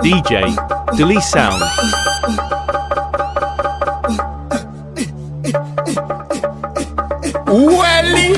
deejay-sound. Welly.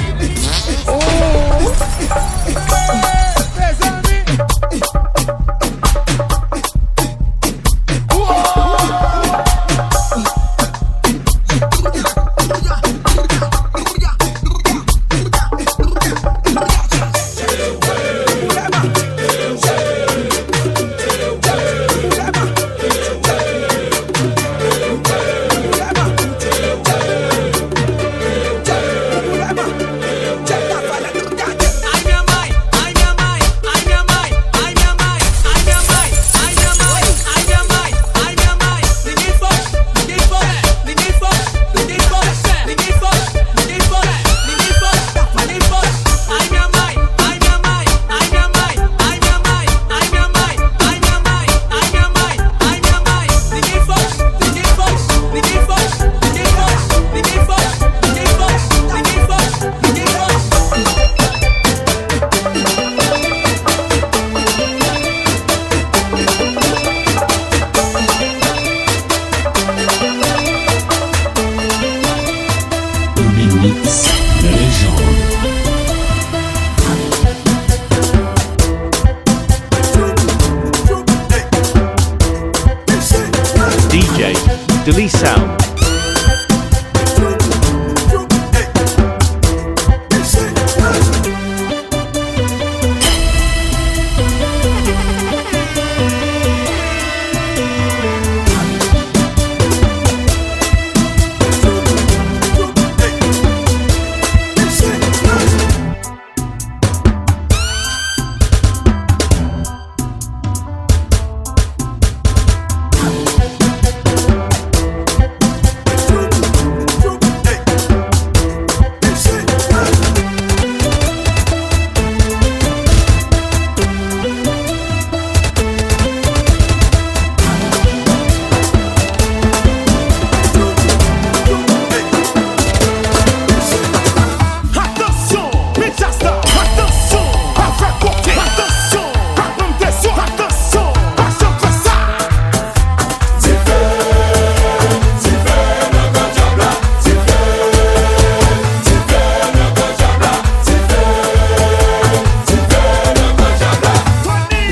deejay-sound.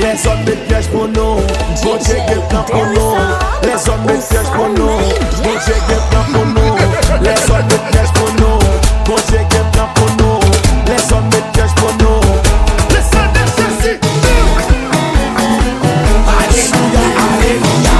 Les hommes mettent piège pour nous, bon Dieu guette pour nous. Les hommes mettent piège pour nous, bon Dieu guette pour nous. Les hommes mettent piège pour nous, bon Dieu guette pour nous. Les hommes mettent piège pour nous. Alléluia, alléluia.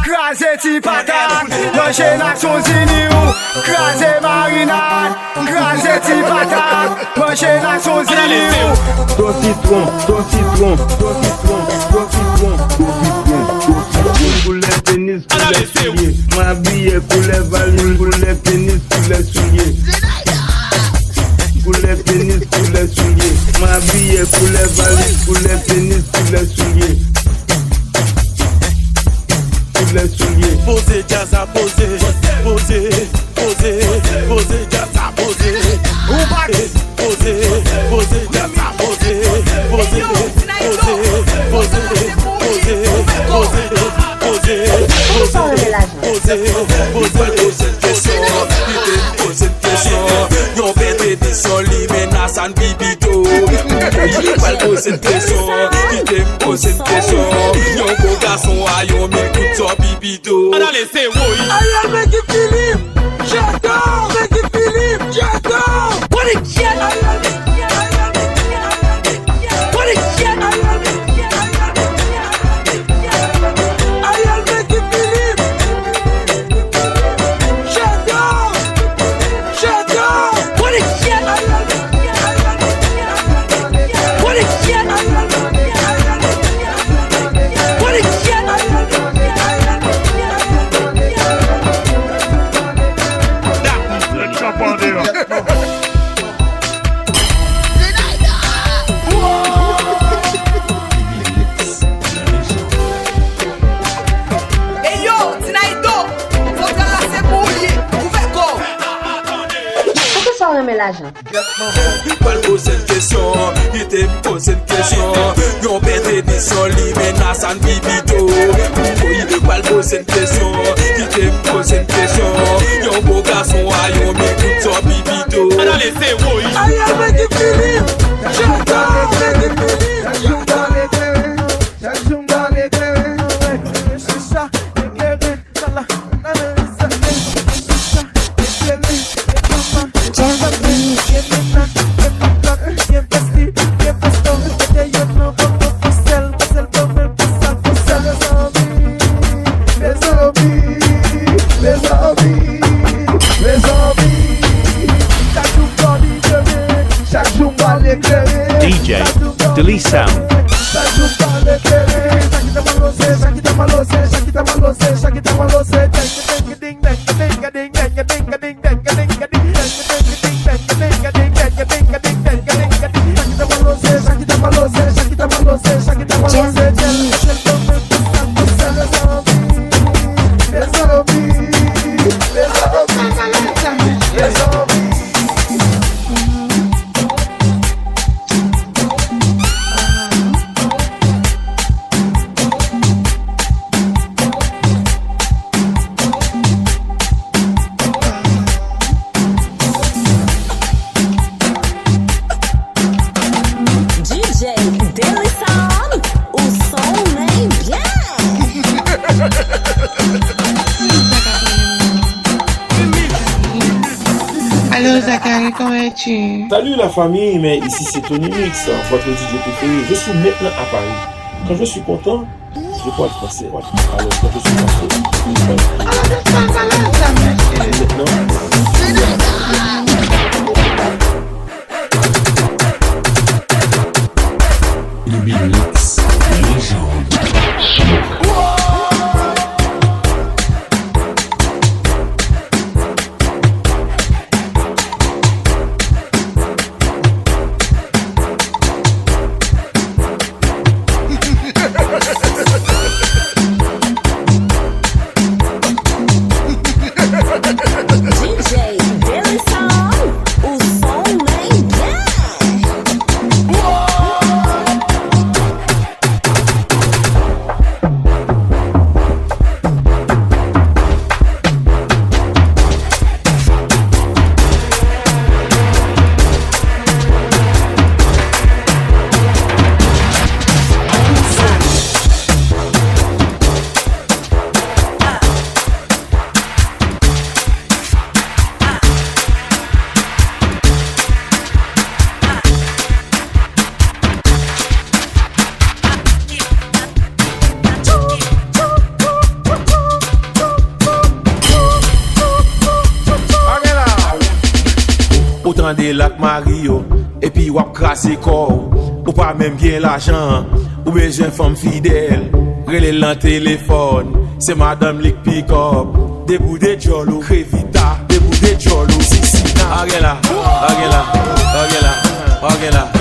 Crasé patate, manger Nations Unies ou crasé marinade, crasé patate, manger Nations Unies. Ton citron, ton citron, ton citron, ton citron, ton citron. Pour les pénis, pour les souliers. M'habiller pour les valines, pour les pénis, pour les souliers. M'habiller pour les valises, pour les tennis, pour les souliers. Pour les souliers. Posez jazz à poser, posez, posez, posez jazz à poser. Posez, posez jazz à poser, posez, posez, posez, posez, Il pose une question, il te pose une question. Yon pète des solis, menace en bibito. Il pose une question, il te pose une question. Yon beau garçon a yon m'écoute son bibito. Allez, c'est oui. Aïe, avec du Philippe, j'adore avec du Philippe. J'ajoute dans les terrains, j'ajoute dans les terrains. C'est ça, éclairé, ça là. deejay-sound. Allô Zachary, comment es-tu? Salut la famille, mais ici c'est Tony Mix, votre DJ préféré. Je suis maintenant à Paris. Quand je suis content, je parle français. Alors quand je suis Le mix légende. Autant des lacs Mario, et puis wap krasé corps, ou pas même bien l'argent, ou besoin femme fidèle, relé l'en téléphone, c'est madame Lick pick up, des bouts de jolo, crevita, des bouts de jolo, sixina, agela, agela, agela, agela,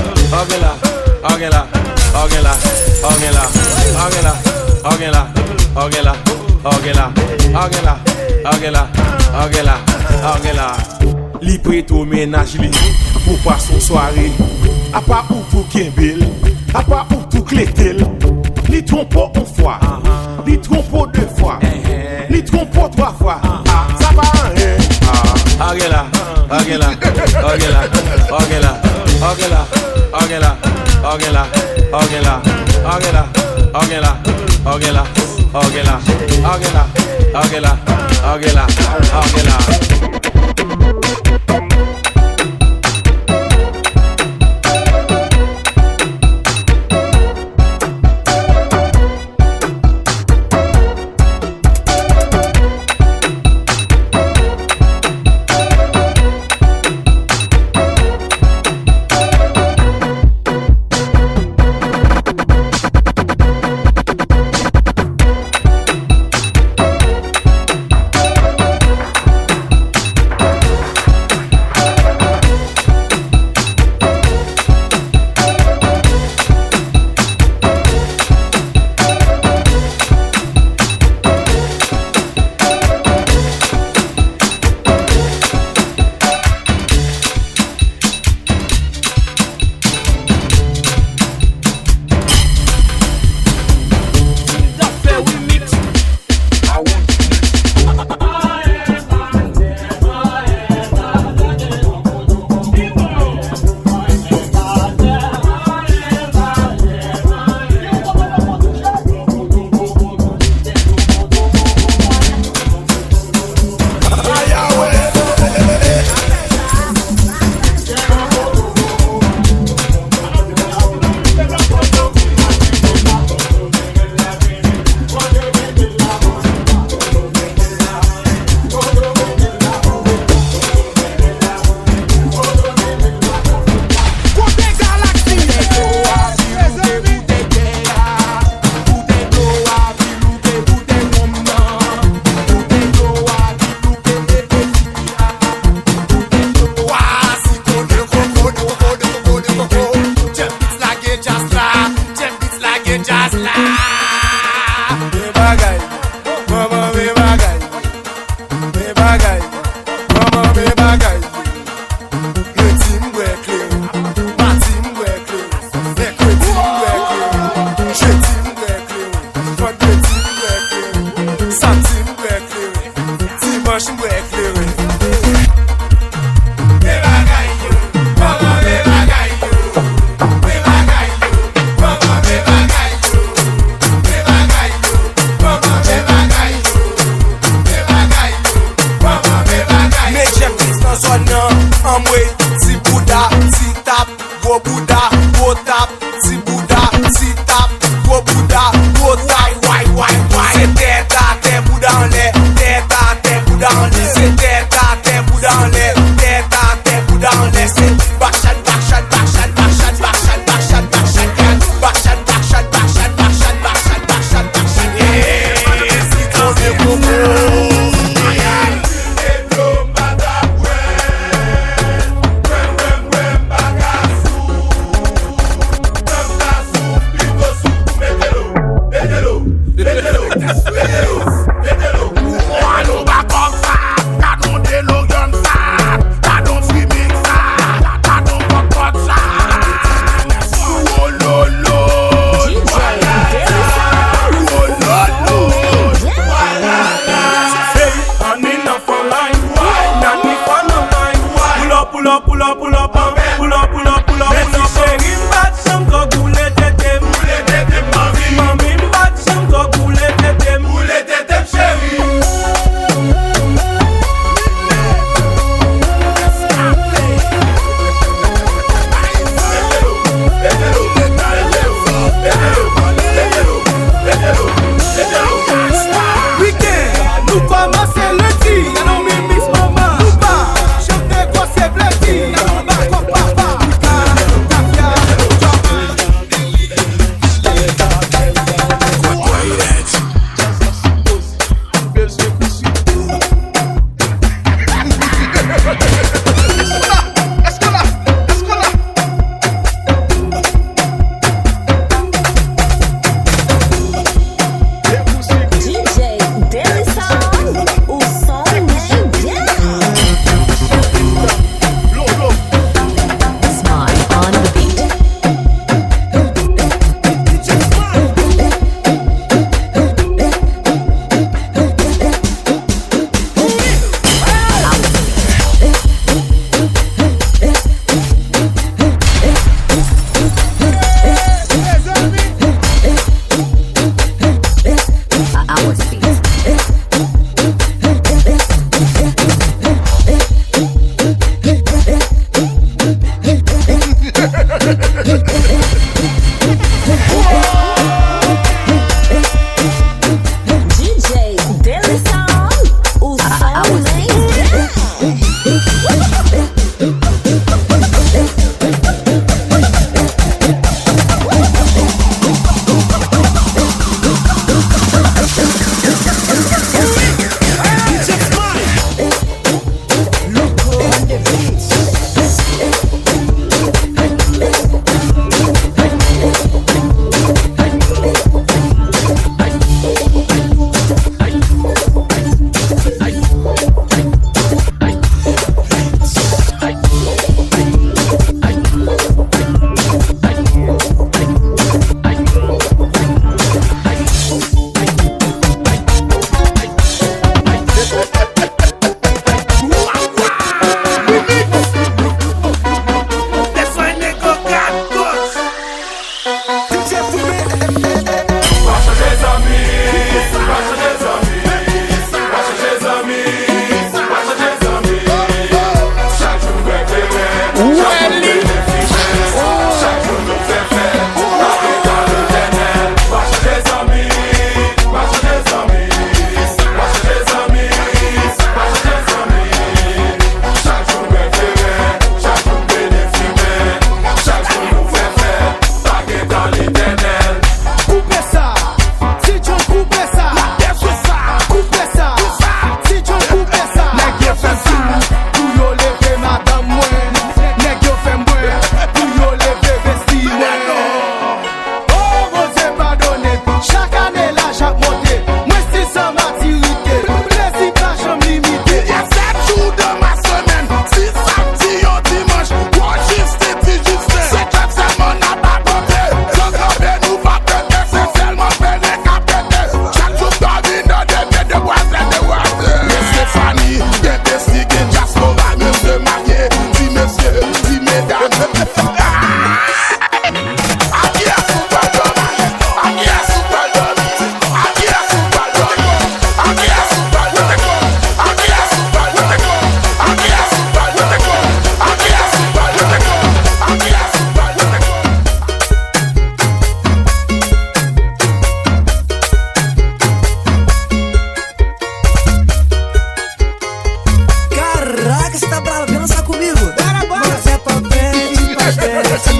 Li prête au ménage li pour pas son soirée. A pas ou pour Kimbel, a pas ou tout clétel. Li trompo une fois, li trompo deux fois, li trompo trois fois. Ça va rien. Agela, agela, agela, agela, agela, agela, agela, agela, agela, agela, agela, agela, agela, agela, agela, agela.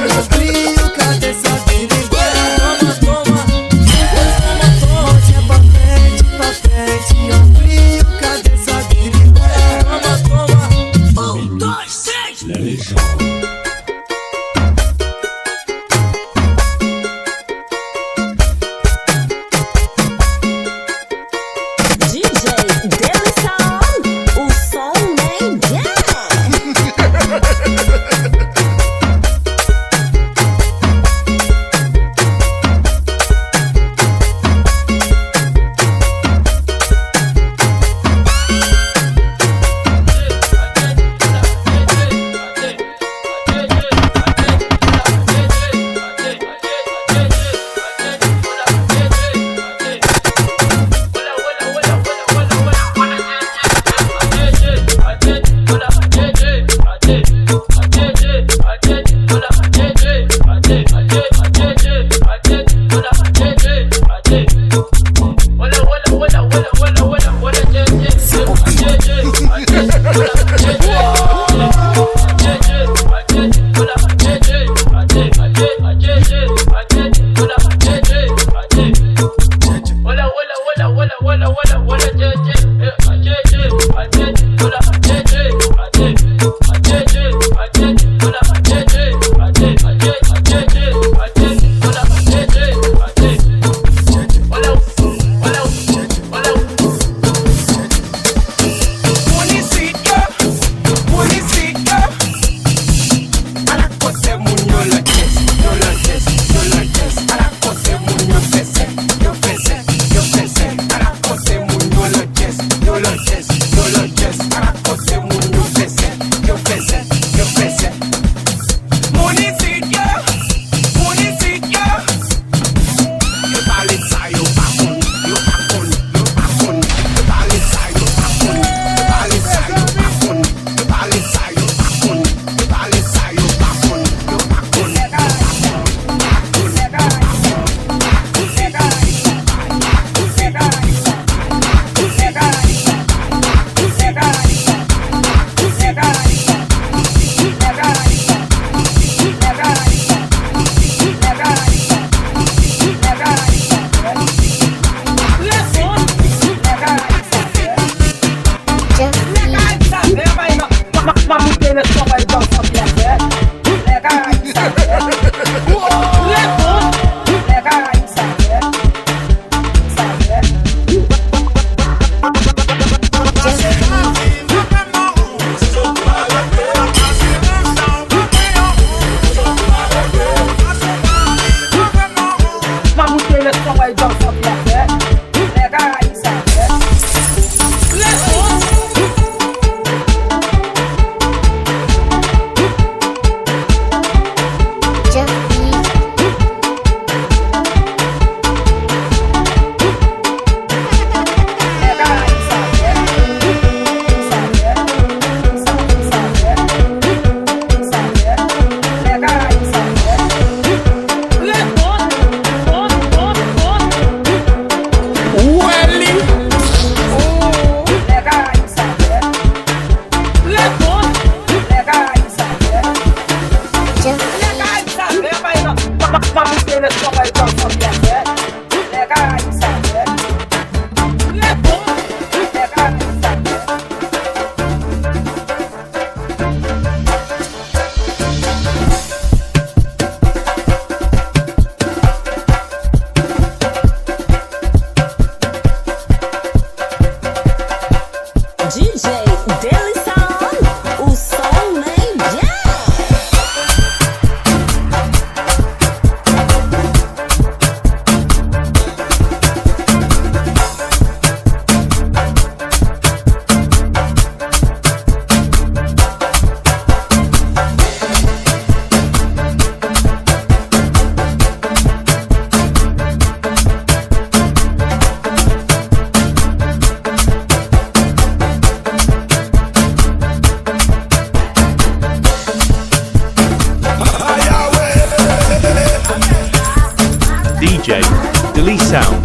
frio, cadê essa biribá? Botinha pra frente, ó frio, cadê essa biribá? La légende. deejay-sound, o som nem deejay-sound.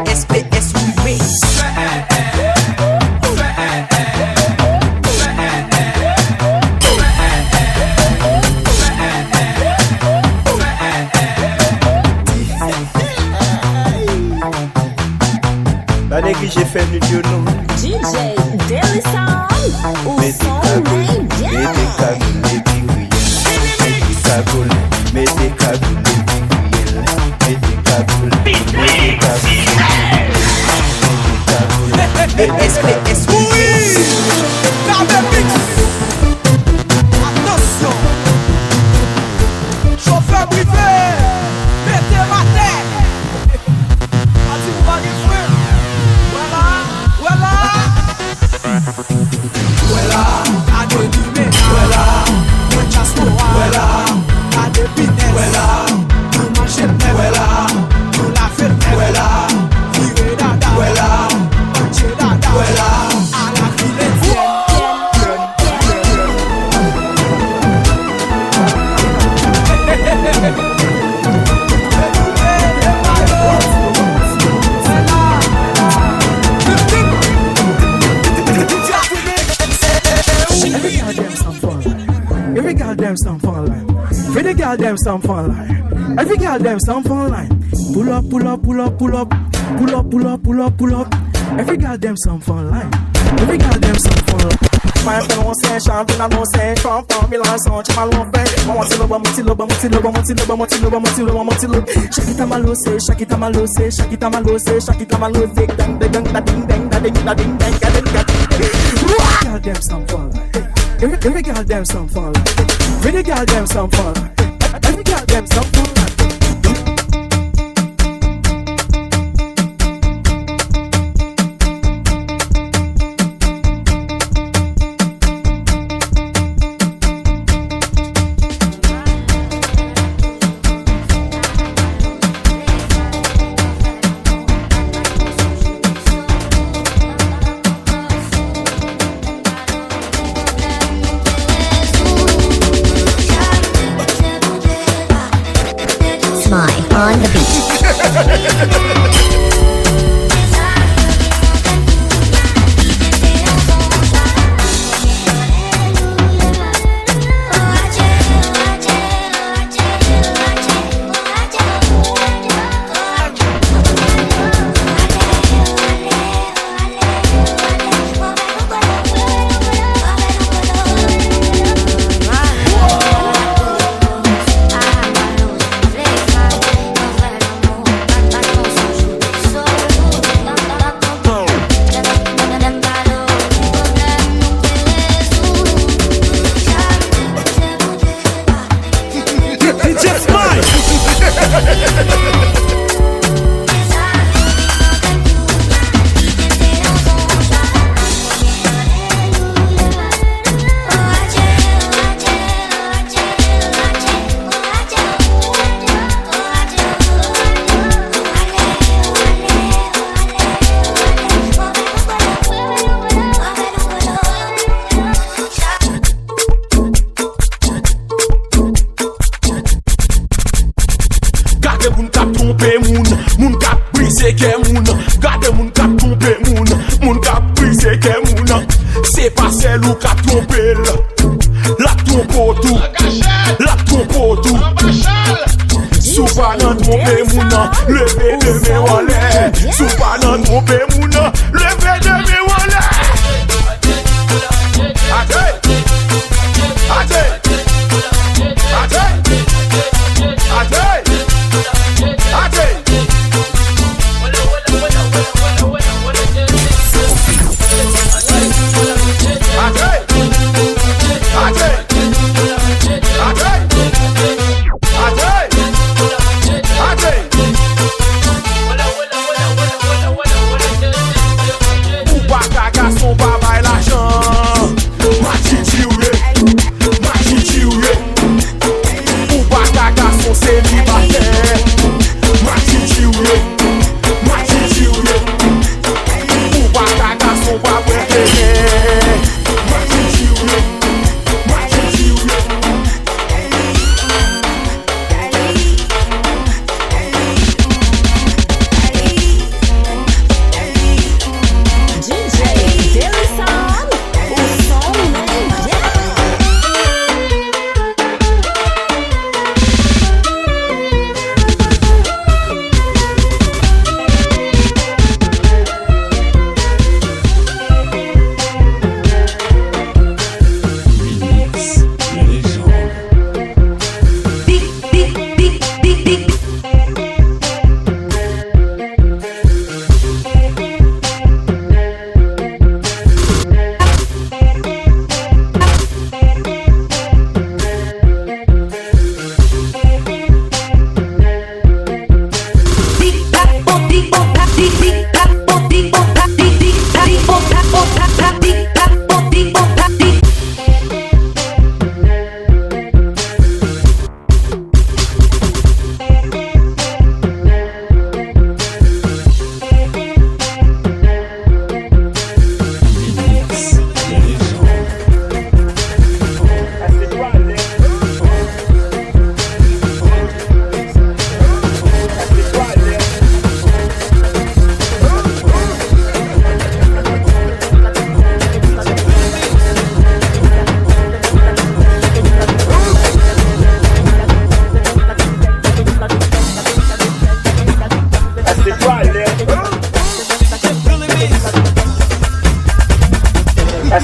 SPS Remix. La négligé fait du Dieu non. DJ-sound, o som nem SPS Attention, chauffeur privé, mettez ma tête. Vas-y, vous allez jouer. Voilà. Voilà, à deux lumières. Voilà, moi chasse moi. Voilà, à deux pinèdes. Voilà, nous marcher net. Voilà, nous la faire net. Voilà, virer dada. Voilà, marcher dada. Voilà, à la filette. Every goddamn song for line. For the goddamn song for line. Every goddamn song for line. Pull up, pull up, pull up, pull up. Pull up, pull up, pull up, pull up. Every goddamn song for line. Every goddamn song for line. My friend won't say champion, I won't say champion. Milan son, tu m'as l'enfer. Shake it a malo say, shake it a malo say, shake it a malo say, shake it a malo say. Dang, dang, dang, ding, dang, ding, ding, dang, goddamn song for line. Every goddamn song fall. Every goddamn song fall. Every goddamn song fall. on the beat. C'est pas celle ou qu'a trompé la trompe tout sous pas nan tromper mouna lever de mes wallet sous pas nan tromper mouna lever de mes wallet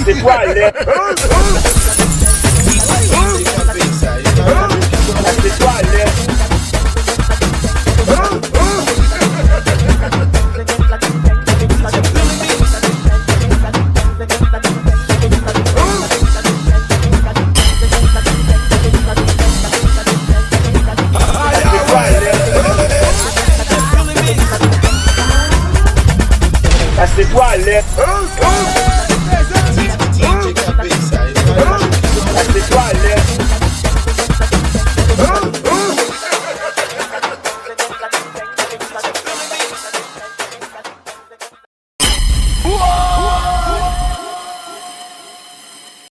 c'est toilette. C'est toilette. C'est toilette. C'est toilette.